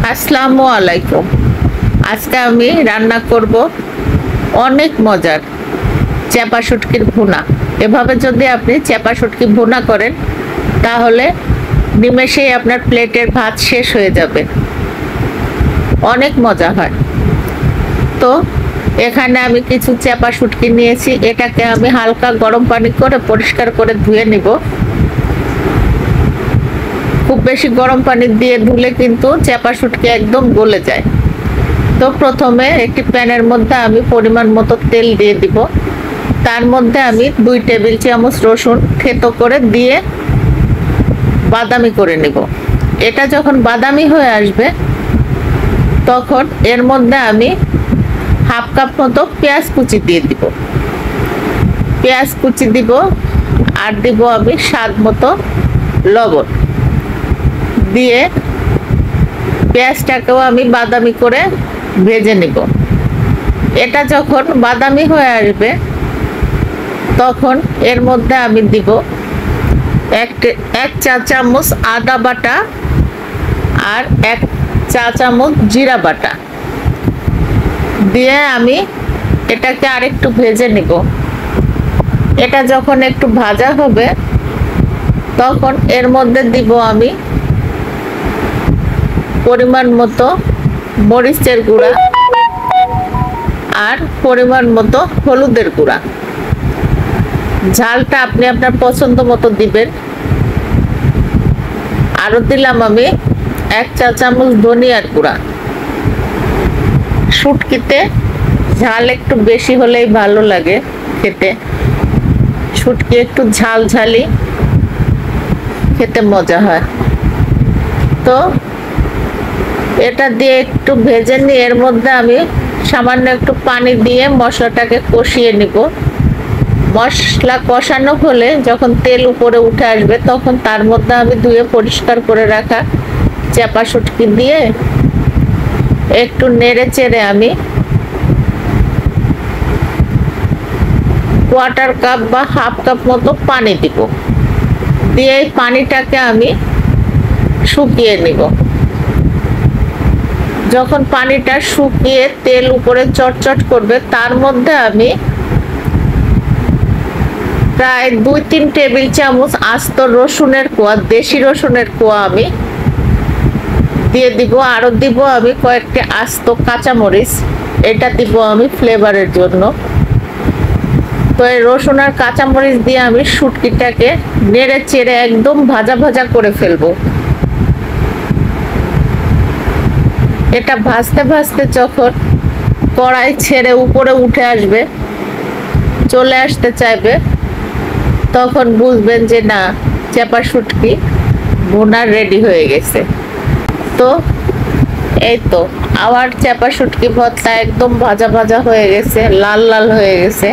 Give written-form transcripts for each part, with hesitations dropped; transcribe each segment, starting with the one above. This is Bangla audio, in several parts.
আসসালামু আলাইকুম। আজকে আমি রান্না করব অনেক মজার চেপা শুটকির ভুনা। এভাবে যদি আপনি চেপা শুটকি ভুনা করেন তাহলে নিমেষেই আপনার প্লেটের ভাত শেষ হয়ে যাবে। অনেক মজা হয়। তো এখানে আমি কিছু চেপা শুটকি নিয়েছি। এটাকে আমি হালকা গরম পানি করে পরিষ্কার করে ধুয়ে নিব। খুব বেশি গরম পানি দিয়ে ধুলে কিন্তু চেপা শুটকি একদম গলে যায়। তো প্রথমে একটি প্যানের মধ্যে আমি পরিমাণ মতো তেল দিয়ে দিব। তার মধ্যে আমি 2 টেবিল চামচ রসুন থেতো করে দিয়ে বাদামি করে নেব। এটা যখন বাদামি হয়ে আসবে তখন এর মধ্যে আমি হাফ কাপ মতো পেঁয়াজ কুচি দিয়ে দিব। পেঁয়াজ কুচি দিব আর দিব আমি স্বাদ মতো লবণ দিয়ে পেঁয়াজটাকেও আমি বাদামি করে ভেজে নিব। এটা যখন বাদামি হয়ে আসবে তখন এর মধ্যে আমি দিব এক চা চামচ আদা বাটা আর 1 চা চামচ জিরা বাটা দিয়ে আমি এটাকে আরেকটু ভেজে নিব। এটা যখন একটু ভাজা হবে তখন এর মধ্যে দিব আমি পরিমাণ মতো মরিচের গুঁড়া আর পরিমাণ মতো হলুদের গুঁড়া। ঝালটা আপনি আপনার পছন্দ মতো দিবেন। আরো দিলাম আমি 1 চা চামচ ধনিয়ার গুঁড়া। শুটকিতে ঝাল একটু বেশি হলেই ভালো লাগে খেতে। শুটকি একটু ঝাল ঝালি খেতে মজা হয়। তো এটা দিয়ে একটু ভেজে নিয়ে এর মধ্যে আমি সামান্য একটু পানি দিয়ে মশলাটাকে কষিয়ে নিব। মশলা কষানো হলে যখন তেল উপরে উঠে আসবে তখন তার মধ্যে আমি ধুয়ে পরিষ্কার করে রাখা চেপা শুটকি দিয়ে একটু নেড়ে চেড়ে আমি 1/4 কাপ বা হাফ কাপ মতো পানি দিব। দিয়ে এই পানিটাকে আমি শুকিয়ে নিব। যখন পানিটা শুকিয়ে তেল উপরে চটচট করবে তার মধ্যে আমি প্রায় 2-3 টেবিল চামচ আস্ত রসুনের কোয়া, দেশি রসুনের কোয়া আমি দিয়ে দিব। আরো দিব আমি কয়েকটা আস্ত কাঁচামরিচ। এটা দিব আমি ফ্লেভারের জন্য। তো এই রসুন আর কাঁচামরিচ দিয়ে আমি শুটকিটাকে নেড়ে চেড়ে একদম ভাজা ভাজা করে ফেলবো। এটা ভাজতে ভাজতে যখন কড়াই ছেড়ে উপরে উঠে আসবে, চলে আসতে চাইবে, তখন বুঝবেন যে না, চেপা শুটকি ভুনা রেডি হয়ে গেছে। তো এই তো আমার চেপা শুটকি ভর্তা একদম ভাজা ভাজা হয়ে গেছে, লাল লাল হয়ে গেছে।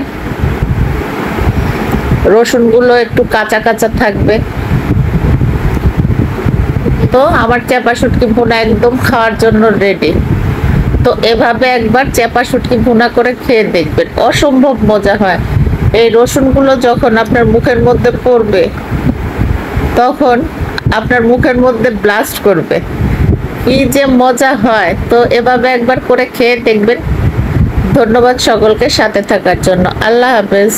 রসুনগুলো একটু কাঁচা কাঁচা থাকবে। তো আমার চেপা শুটকি ভুনা একদম খাওয়ার জন্য রেডি। তো এভাবে একবার চেপা শুটকি ভুনা করে খেয়ে দেখবেন, অসম্ভব মজা হয়। এই রসুনগুলো যখন আপনার মুখের মধ্যে পড়বে তখন আপনার মুখের মধ্যে ব্লাস্ট করবে, কি যে মজা হয়। তো এভাবে একবার করে খেয়ে দেখবেন। ধন্যবাদ সকলকে সাথে থাকার জন্য। আল্লাহ হাফেজ।